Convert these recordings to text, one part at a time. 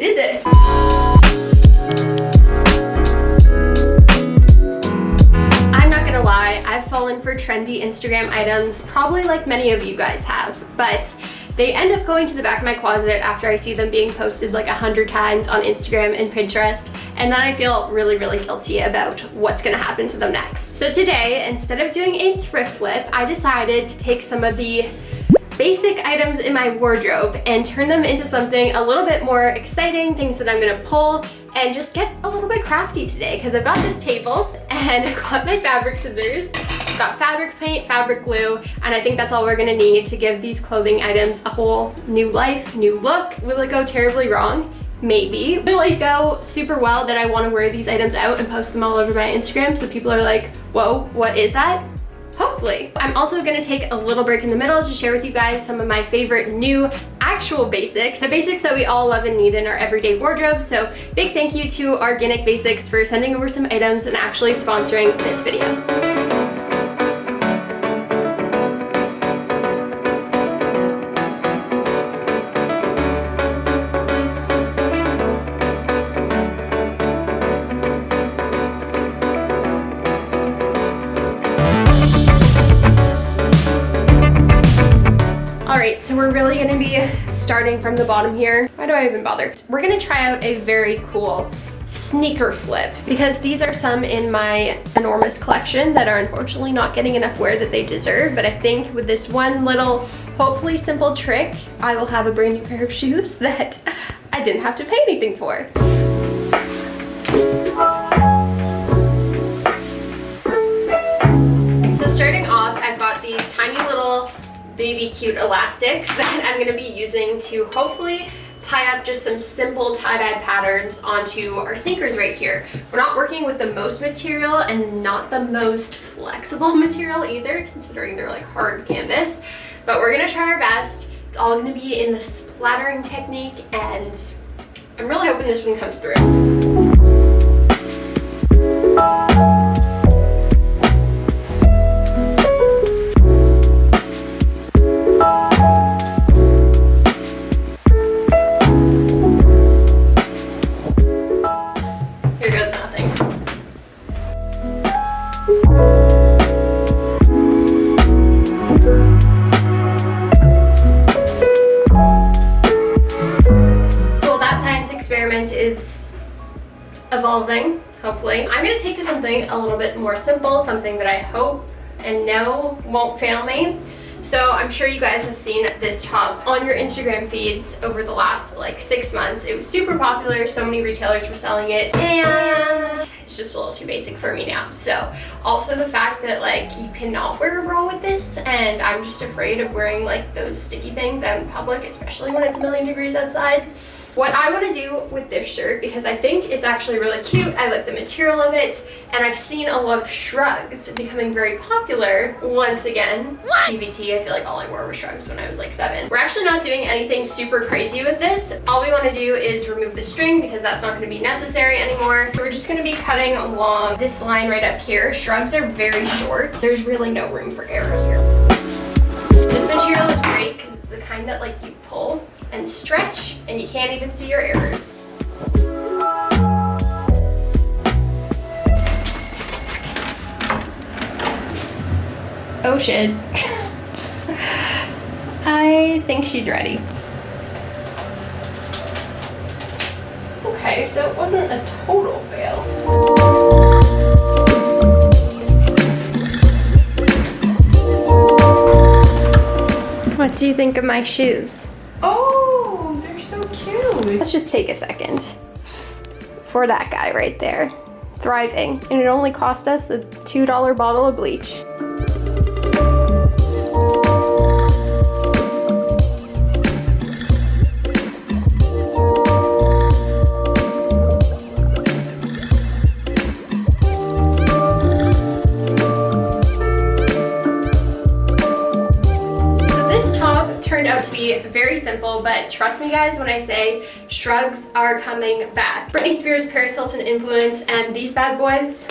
did this. I'm not gonna lie, I've fallen for trendy Instagram items, probably like many of you guys have, but they end up going to the back of my closet after I see them being posted like 100 times on Instagram and Pinterest, and then I feel really, really guilty about what's gonna happen to them next. So today, instead of doing a thrift flip, I decided to take some of the basic items in my wardrobe and turn them into something a little bit more exciting, things that I'm gonna pull, and just get a little bit crafty today, because I've got this table and I've got my fabric scissors, I've got fabric paint, fabric glue, and I think that's all we're gonna need to give these clothing items a whole new life, new look. Will it go terribly wrong? Maybe. Will it go super well that I wanna wear these items out and post them all over my Instagram so people are like, whoa, what is that? Hopefully. I'm also gonna take a little break in the middle to share with you guys some of my favorite new actual basics, the basics that we all love and need in our everyday wardrobe. So big thank you to Organic Basics for sending over some items and actually sponsoring this video. Alright, so we're really gonna be starting from the bottom here. Why do I even bother? We're gonna try out a very cool sneaker flip, because these are some in my enormous collection that are unfortunately not getting enough wear that they deserve, but I think with this one little, hopefully simple trick, I will have a brand new pair of shoes that I didn't have to pay anything for. So starting off, I've got these tiny little baby cute elastics that I'm gonna be using to hopefully tie up just some simple tie-dye patterns onto our sneakers right here. We're not working with the most material and not the most flexible material either, considering they're like hard canvas, but we're gonna try our best. It's all gonna be in the splattering technique, and I'm really hoping this one comes through. Is evolving, hopefully. I'm gonna take to something a little bit more simple, something that I hope and know won't fail me. So I'm sure you guys have seen this top on your Instagram feeds over the last like 6 months. It was super popular, so many retailers were selling it, and it's just a little too basic for me now. So also the fact that like you cannot wear a bra with this, and I'm just afraid of wearing like those sticky things out in public, especially when it's a million degrees outside. What I want to do with this shirt, because I think it's actually really cute, I like the material of it, and I've seen a lot of shrugs becoming very popular once again. TBT, I feel like all I wore were shrugs when I was like 7. We're actually not doing anything super crazy with this. All we want to do is remove the string, because that's not going to be necessary anymore. We're just going to be cutting along this line right up here. Shrugs are very short. There's really no room for error here. This material is great because it's the kind that like you pull and stretch, and you can't even see your errors. Oh shit. I think she's ready. Okay, so it wasn't a total fail. What do you think of my shoes? Oh, they're so cute. Let's just take a second for that guy right there. Thriving. And it only cost us a $2 bottle of bleach. Turned out to be very simple, but trust me guys when I say shrugs are coming back. Britney Spears, Paris Hilton influence, and these bad boys,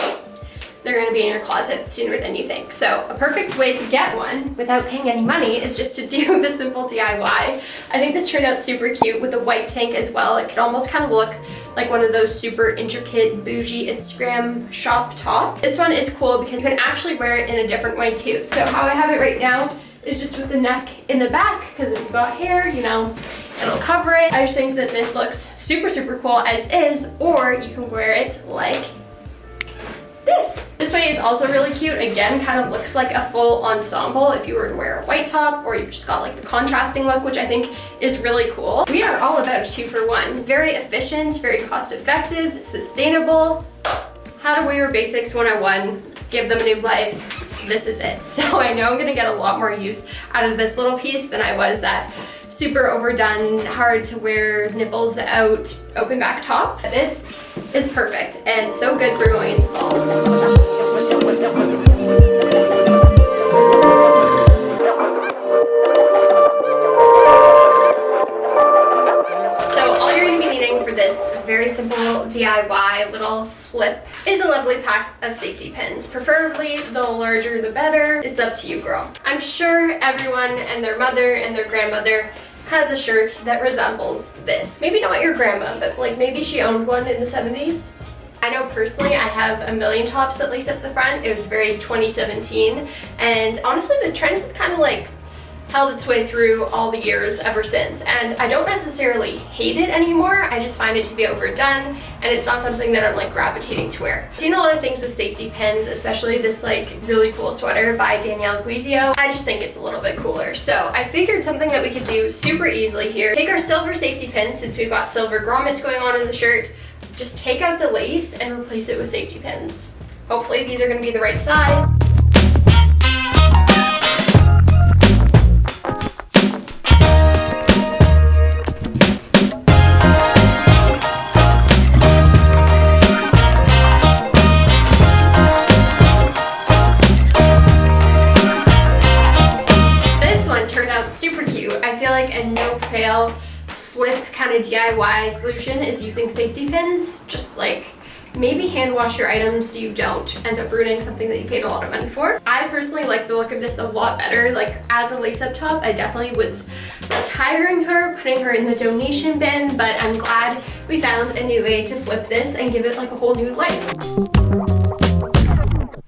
they're gonna be in your closet sooner than you think. So a perfect way to get one without paying any money is just to do the simple DIY. I think this turned out super cute with a white tank as well. It could almost kind of look like one of those super intricate bougie Instagram shop tops. This one is cool because you can actually wear it in a different way too. So how I have it right now is just with the neck in the back, because if you've got hair, you know, it'll cover it. I just think that this looks super, super cool as is, or you can wear it like this. This way is also really cute. Again, kind of looks like a full ensemble if you were to wear a white top, or you've just got like the contrasting look, which I think is really cool. We are all about a 2-for-1. Very efficient, very cost effective, sustainable. How to wear your basics 101, give them a new life. This is it. So I know I'm gonna get a lot more use out of this little piece than I was that super overdone, hard to wear, nipples out, open back top. This is perfect and so good for going into fall. So all you're gonna be needing for this very simple DIY little flip is a lovely pack of safety pins. Preferably the larger the better. It's up to you, girl. I'm sure everyone and their mother and their grandmother has a shirt that resembles this. Maybe not your grandma, but like maybe she owned one in the 70s. I know personally I have a million tops that lace up the front. It was very 2017, and honestly the trend has kind of like held its way through all the years ever since, and I don't necessarily hate it anymore. I just find it to be overdone, and it's not something that I'm like gravitating to wear. I've seen a lot of things with safety pins, especially this like really cool sweater by Danielle Guizio. I just think it's a little bit cooler. So I figured something that we could do super easily here. Take our silver safety pin, since we've got silver grommets going on in the shirt, just take out the lace and replace it with safety pins. Hopefully these are gonna be the right size. A no-fail flip kind of DIY solution is using safety pins. Just like maybe hand wash your items so you don't end up ruining something that you paid a lot of money for. I personally like the look of this a lot better. Like as a lace-up top, I definitely was retiring her, putting her in the donation bin, but I'm glad we found a new way to flip this and give it like a whole new life.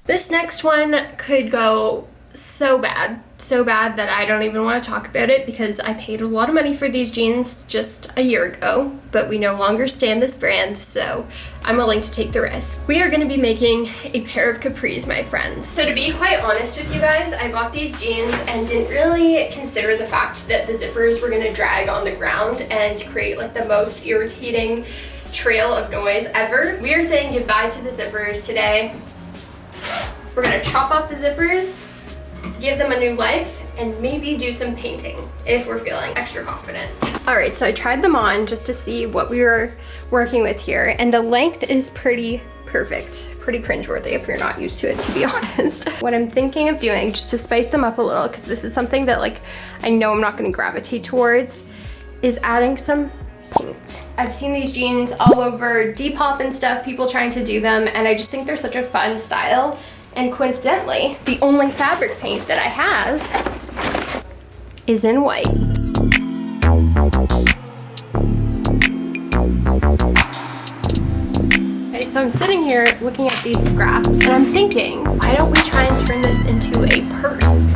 This next one could go so bad that I don't even want to talk about it, because I paid a lot of money for these jeans just a year ago, but we no longer stand this brand, so I'm willing to take the risk. We are going to be making a pair of capris, my friends. So to be quite honest with you guys, I bought these jeans and didn't really consider the fact that the zippers were going to drag on the ground and create like the most irritating trail of noise ever. We are saying goodbye to the zippers today. We're going to chop off the zippers, give them a new life, and maybe do some painting if we're feeling extra confident. All right, so I tried them on just to see what we were working with here, and the length is pretty perfect. Pretty cringeworthy if you're not used to it, to be honest. What I'm thinking of doing, just to spice them up a little, because this is something that like I know I'm not gonna gravitate towards, is adding some paint. I've seen these jeans all over Depop and stuff, people trying to do them, and I just think they're such a fun style. And coincidentally, the only fabric paint that I have is in white. Okay, so I'm sitting here looking at these scraps and I'm thinking, why don't we try and turn this into a purse?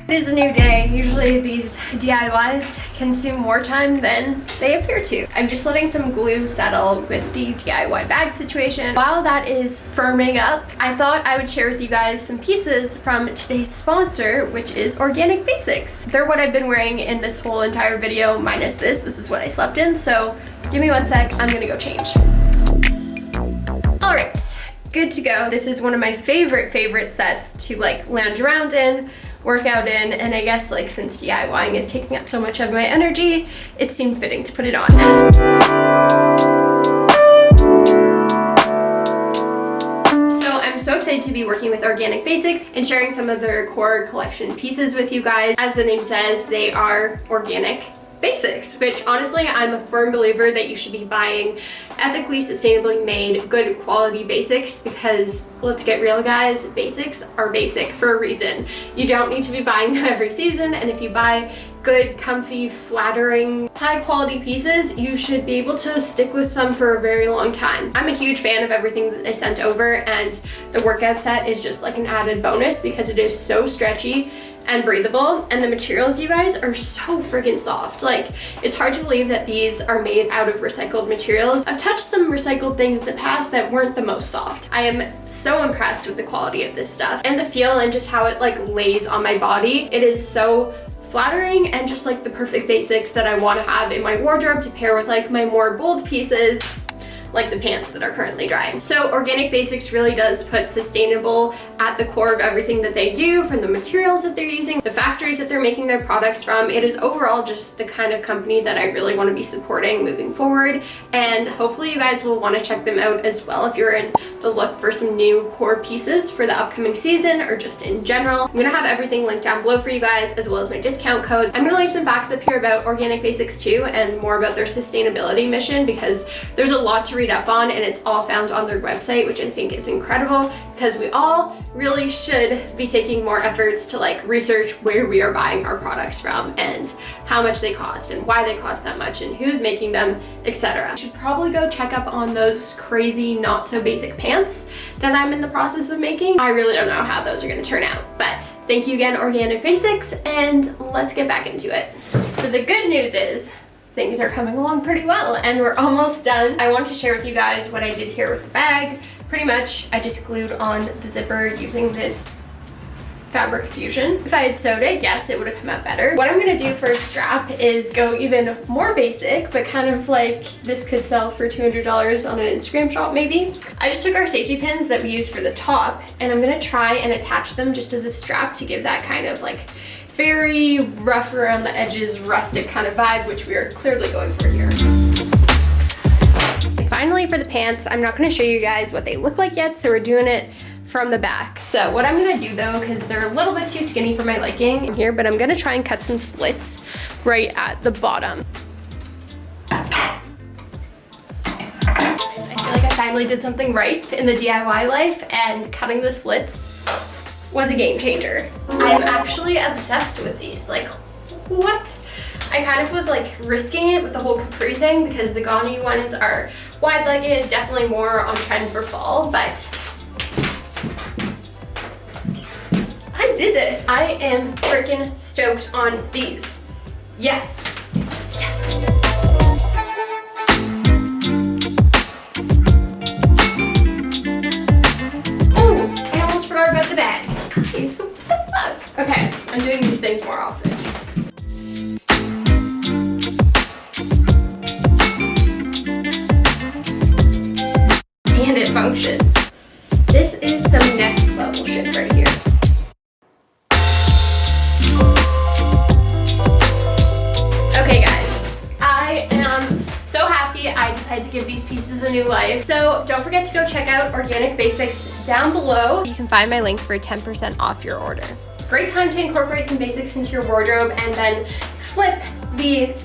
It is a new day. Usually these DIYs consume more time than they appear to. I'm just letting some glue settle with the DIY bag situation. While that is firming up, I thought I would share with you guys some pieces from today's sponsor, which is Organic Basics. They're what I've been wearing in this whole entire video, minus this. This is what I slept in, so give me one sec, I'm gonna go change. All right, good to go. This is one of my favorite sets to like lounge around in, work out in, and I guess like since DIYing is taking up so much of my energy, it seemed fitting to put it on. So I'm so excited excited to be working with Organic Basics and sharing some of their core collection pieces with you guys. As the name says, they are organic basics, which honestly, I'm a firm believer that you should be buying ethically, sustainably made, good quality basics, because let's get real guys, basics are basic for a reason. You don't need to be buying them every season, and if you buy good, comfy, flattering, high quality pieces, you should be able to stick with some for a very long time. I'm a huge fan of everything that they sent over, and the workout set is just like an added bonus because it is so stretchy and breathable, and the materials, you guys, are so freaking soft. Like, it's hard to believe that these are made out of recycled materials. I've touched some recycled things in the past that weren't the most soft. I am so impressed with the quality of this stuff and the feel and just how it like lays on my body. It is so flattering and just like the perfect basics that I want to have in my wardrobe to pair with like my more bold pieces, like the pants that are currently drying. So Organic Basics really does put sustainable at the core of everything that they do, from the materials that they're using, the factories that they're making their products from. It is overall just the kind of company that I really want to be supporting moving forward, and hopefully you guys will want to check them out as well if you're in the look for some new core pieces for the upcoming season or just in general. I'm gonna have everything linked down below for you guys, as well as my discount code. I'm gonna leave some facts up here about Organic Basics too, and more about their sustainability mission, because there's a lot to read up on, and it's all found on their website, which I think is incredible, because we all really should be taking more efforts to like research where we are buying our products from and how much they cost and why they cost that much and who's making them, etc. Should probably go check up on those crazy not so basic pants that I'm in the process of making. I really don't know how those are going to turn out, but thank you again, Organic Basics, and let's get back into it. So the good news is things are coming along pretty well and we're almost done. I want to share with you guys what I did here with the bag. Pretty much I just glued on the zipper using this Fabric Fusion. If I had sewed it, yes, it would have come out better. What I'm gonna do for a strap is go even more basic, but kind of like this could sell for $200 on an Instagram shop maybe. I just took our safety pins that we use for the top, and I'm gonna try and attach them just as a strap to give that kind of like very rough around the edges, rustic kind of vibe, which we are clearly going for here. Finally, for the pants, I'm not gonna show you guys what they look like yet, so we're doing it from the back. So what I'm gonna do though, because they're a little bit too skinny for my liking here, but I'm gonna try and cut some slits right at the bottom. I feel like I finally did something right in the DIY life, and cutting the slits was a game changer. I am actually obsessed with these. Like, what? I kind of was like risking it with the whole capri thing because the Ganni ones are wide-legged, definitely more on trend for fall, but I did this. I am freaking stoked on these. Yes, yes. Oh, I almost forgot about the bag. Guys, what the fuck? Okay, I'm doing these things more often. And it functions. This is some next level shit right here. Okay guys, I am so happy I decided to give these pieces a new life. So don't forget to go check out Organic Basics down below. You can find my link for 10% off your order. Great time to incorporate some basics into your wardrobe and then flip the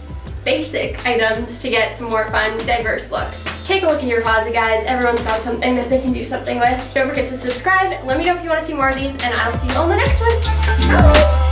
basic items to get some more fun, diverse looks. Take a look in your closet, guys. Everyone's got something that they can do something with. Don't forget to subscribe. Let me know if you want to see more of these, and I'll see you on the next one. Bye.